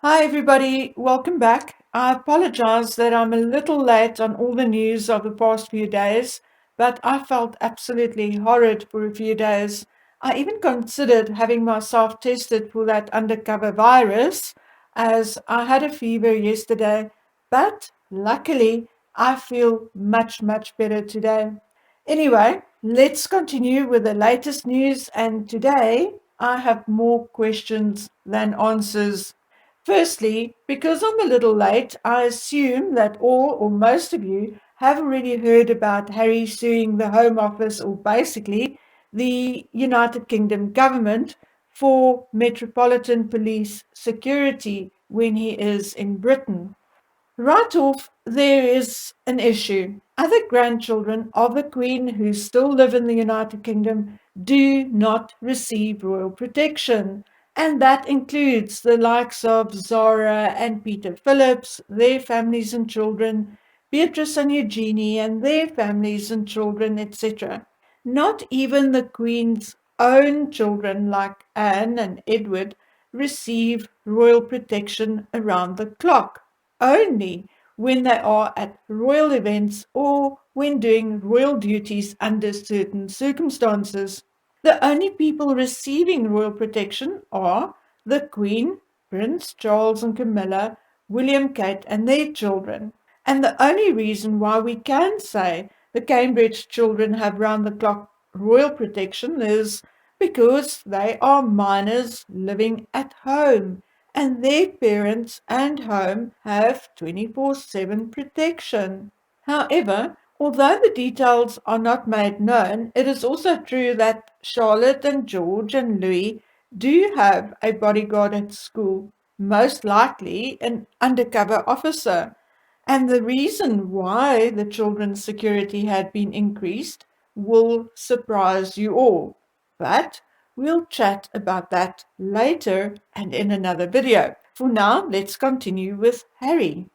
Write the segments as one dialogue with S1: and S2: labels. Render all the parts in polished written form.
S1: Hi, everybody. Welcome back. I apologize that I'm a little late on all the news of the past few days, but I felt absolutely horrid for a few days. I even considered having myself tested for that undercover virus, as I had a fever yesterday, but luckily I feel much better today. Anyway, let's continue with the latest news, and today I have more questions than answers. Firstly, because I'm a little late, I assume that all or most of you have already heard about Harry suing the Home Office, or basically the United Kingdom government, for Metropolitan Police security when he is in Britain. Right off, there is an issue. Other grandchildren of the Queen who still live in the United Kingdom do not receive royal protection, and that includes the likes of Zara and Peter Phillips, their families and children, Beatrice and Eugenie and their families and children, etc. Not even the Queen's own children, like Anne and Edward, receive royal protection around the clock, only when they are at royal events or when doing royal duties under certain circumstances. The only people receiving royal protection are the Queen, Prince Charles and Camilla, William, Kate, and their children. And the only reason why we can say the Cambridge children have round the clock royal protection is because they are minors living at home and their parents and home have 24/7 protection. However, although the details are not made known, it is also true that Charlotte and George and Louis do have a bodyguard at school, most likely an undercover officer. And the reason why the children's security had been increased will surprise you all. But we'll chat about that later and in another video. For now, let's continue with Harry.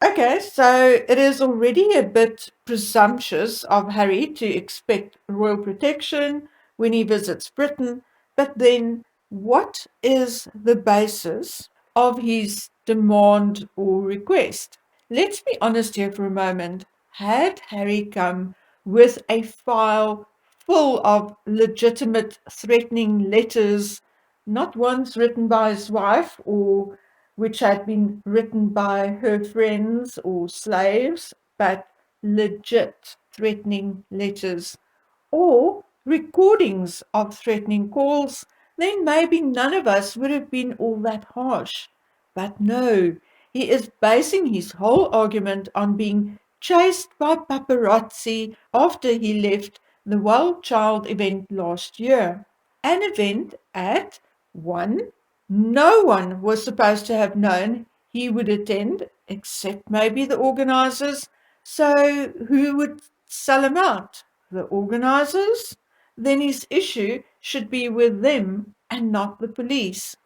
S1: Okay, so it is already a bit presumptuous of Harry to expect royal protection when he visits Britain, but then what is the basis of his demand or request? Let's be honest here for a moment. Had Harry come with a file full of legitimate threatening letters, not ones written by his wife or which had been written by her friends or slaves, but legit threatening letters, or recordings of threatening calls, then maybe none of us would have been all that harsh. But no, he is basing his whole argument on being chased by paparazzi after he left the Wild Child event last year. An event at 1 no one was supposed to have known he would attend, except maybe the organizers. So who would sell him out? The organizers? Then his issue should be with them and not the police.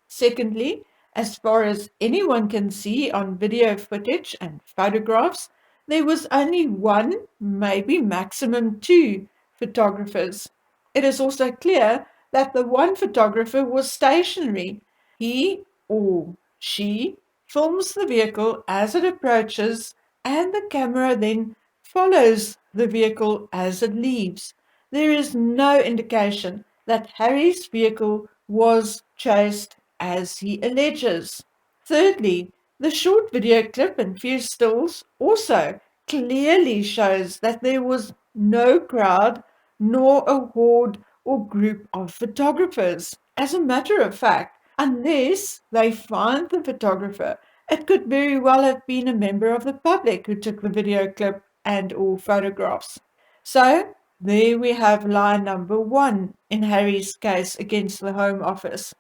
S1: Secondly, as far as anyone can see on video footage and photographs, there was only one, maybe maximum two photographers. It is also clear that the one photographer was stationary. He or she films the vehicle as it approaches, and the camera then follows the vehicle as it leaves. There is no indication that Harry's vehicle was chased as he alleges. Thirdly, the short video clip and few stills also clearly shows that there was no crowd nor a horde or group of photographers. As a matter of fact, unless they find the photographer, it could very well have been a member of the public who took the video clip and or photographs. So there we have lie number one in Harry's case against the Home Office.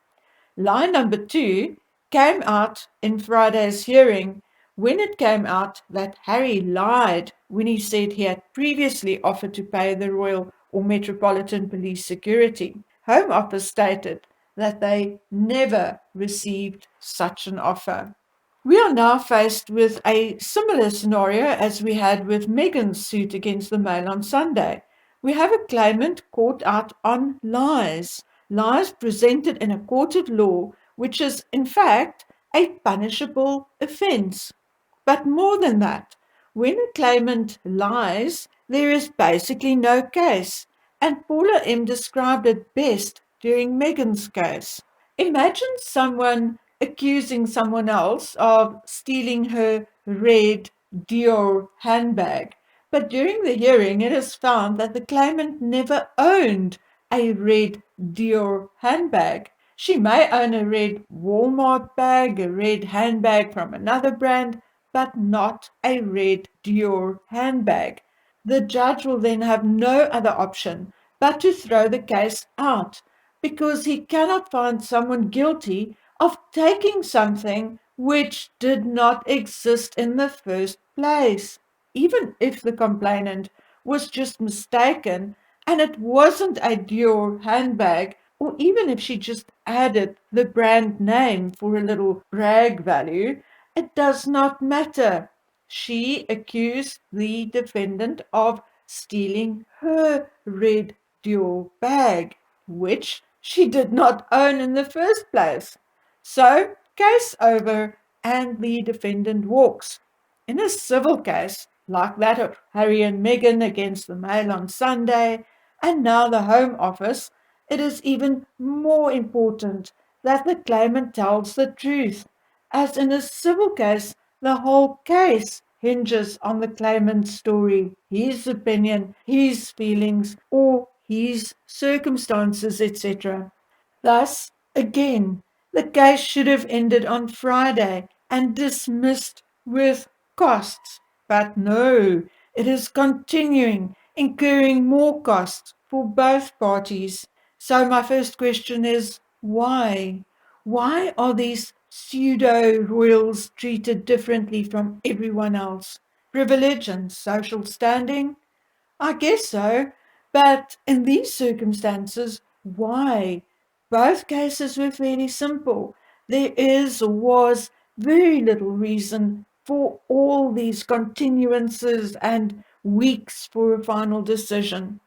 S1: Lie number two came out in Friday's hearing when it came out that Harry lied when he said he had previously offered to pay the Royal or Metropolitan Police security. Home Office stated that they never received such an offer. We are now faced with a similar scenario as we had with Meghan's suit against the Mail on Sunday. We have a claimant caught out on lies presented in a court of law, which is in fact a punishable offence. But more than that, when a claimant lies, there is basically no case, and Paula M. described it best during Meghan's case. Imagine someone accusing someone else of stealing her red Dior handbag, but during the hearing it is found that the claimant never owned a red Dior handbag. She may own a red Walmart bag, a red handbag from another brand, but not a red Dior handbag. The judge will then have no other option but to throw the case out because he cannot find someone guilty of taking something which did not exist in the first place. Even if the complainant was just mistaken and it wasn't a Dior handbag, or even if she just added the brand name for a little brag value, it does not matter. She accused the defendant of stealing her red Dior bag, which she did not own in the first place. So, case over, and the defendant walks. In a civil case, like that of Harry and Meghan against the Mail on Sunday, and now the Home Office, it is even more important that the claimant tells the truth, as in a civil case, the whole case hinges on the claimant's story, his opinion, his feelings, or his circumstances, etc. Thus, again, the case should have ended on Friday and dismissed with costs. But no, it is continuing, incurring more costs for both parties. So, my first question is why? Why are these pseudo royals treated differently from everyone else? Privilege and social standing? I guess so, but in these circumstances, why? Both cases were fairly simple. There is or was very little reason for all these continuances and weeks for a final decision.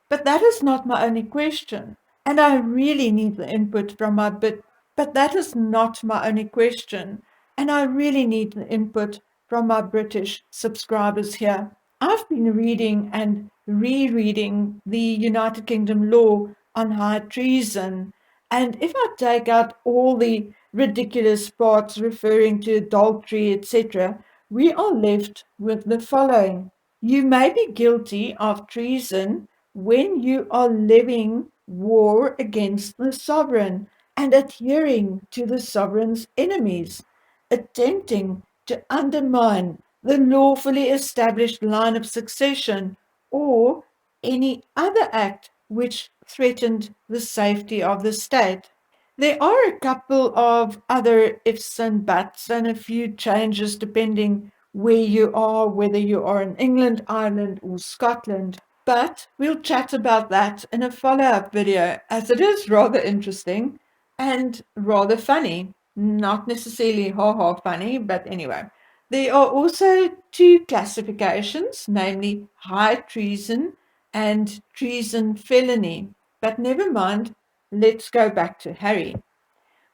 S1: But that is not my only question, and I really need the input from my bit. But that is not my only question, and I really need the input from my British subscribers here. I've been reading and rereading the United Kingdom law on high treason, and if I take out all the ridiculous parts referring to adultery, etc., we are left with the following. You may be guilty of treason when you are levying war against the sovereign and adhering to the sovereign's enemies, attempting to undermine the lawfully established line of succession, or any other act which threatened the safety of the state. There are a couple of other ifs and buts and a few changes depending where you are, whether you are in England, Ireland, or Scotland. But we'll chat about that in a follow-up video, as it is rather interesting and rather funny. Not necessarily ha-ha funny, but anyway. There are also two classifications, namely high treason and treason felony. But never mind, let's go back to Harry.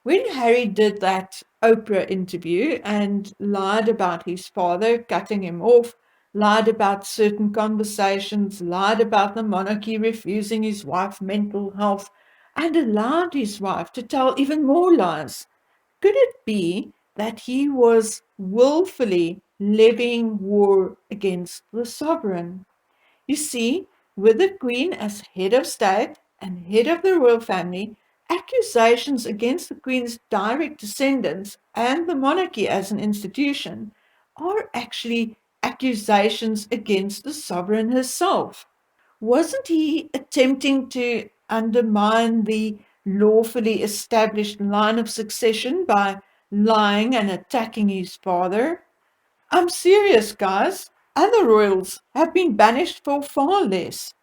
S1: When Harry did that Oprah interview and lied about his father cutting him off, lied about certain conversations, lied about the monarchy refusing his wife mental health, and allowed his wife to tell even more lies, could it be that he was willfully levying war against the sovereign? You see, with the Queen as head of state and head of the royal family, accusations against the Queen's direct descendants and the monarchy as an institution are actually accusations against the sovereign herself. Wasn't he attempting to undermine the lawfully established line of succession by lying and attacking his father? I'm serious, guys. Other royals have been banished for far less.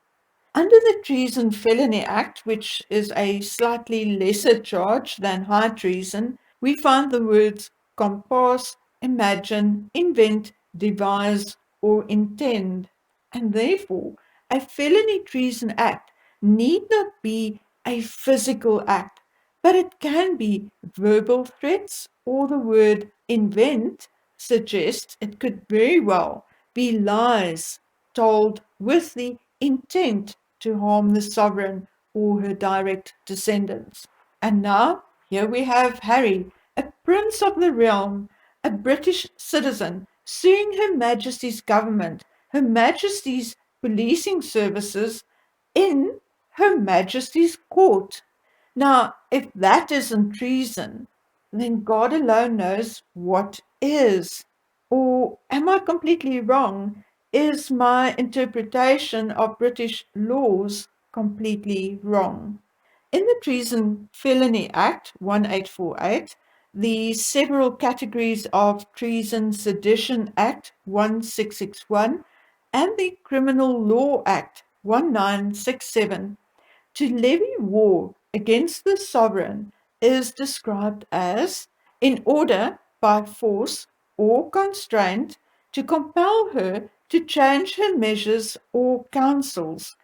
S1: Under the Treason Felony Act, which is a slightly lesser charge than high treason, we find the words compass, imagine, invent, devise, or intend. And therefore, a felony treason act need not be a physical act, but it can be verbal threats, or the word invent suggests it could very well be lies told with the intent to harm the sovereign or her direct descendants. And now, here we have Harry, a prince of the realm, a British citizen, suing Her Majesty's government, Her Majesty's policing services in Her Majesty's court. Now, if that isn't treason, then God alone knows what is. Or am I completely wrong? Is my interpretation of British laws completely wrong? In the Treason Felony Act 1848, the several categories of Treason Sedition Act 1661, and the Criminal Law Act 1967, to levy war against the sovereign is described as in order by force or constraint to compel her to change her measures or counsels,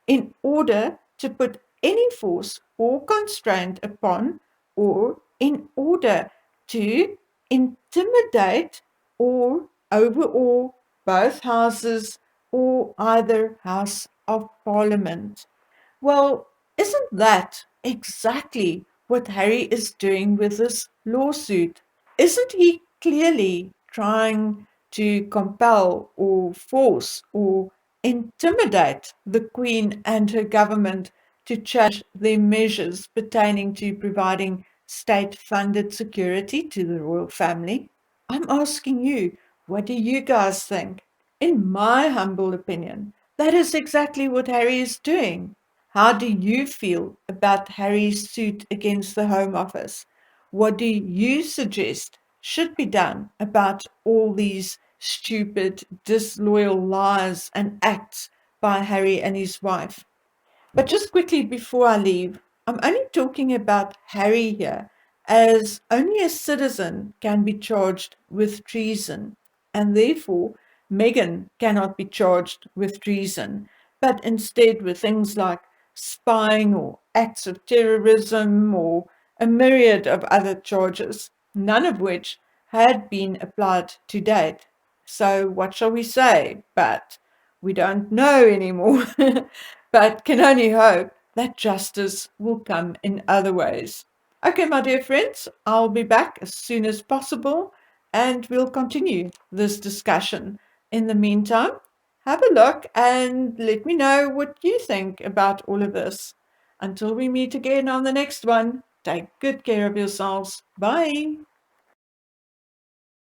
S1: in order to put any force or constraint upon, or in order to intimidate or overawe both houses or either House of Parliament. Well, isn't that exactly what Harry is doing with this lawsuit? Isn't he clearly trying to compel or force or intimidate the Queen and her government to change their measures pertaining to providing state funded security to the royal family? I'm asking you, what do you guys think? In my humble opinion, that is exactly what Harry is doing. How do you feel about Harry's suit against the Home Office? What do you suggest should be done about all these stupid, disloyal lies and acts by Harry and his wife? But just quickly before I leave, I'm only talking about Harry here, as only a citizen can be charged with treason, and therefore Meghan cannot be charged with treason, but instead with things like spying or acts of terrorism or a myriad of other charges, none of which had been applied to date. So, what shall we say? But we don't know anymore, but can only hope that justice will come in other ways. Okay, my dear friends, I'll be back as soon as possible and we'll continue this discussion. In the meantime, have a look and let me know what you think about all of this. Until we meet again on the next one, take good care of yourselves. Bye.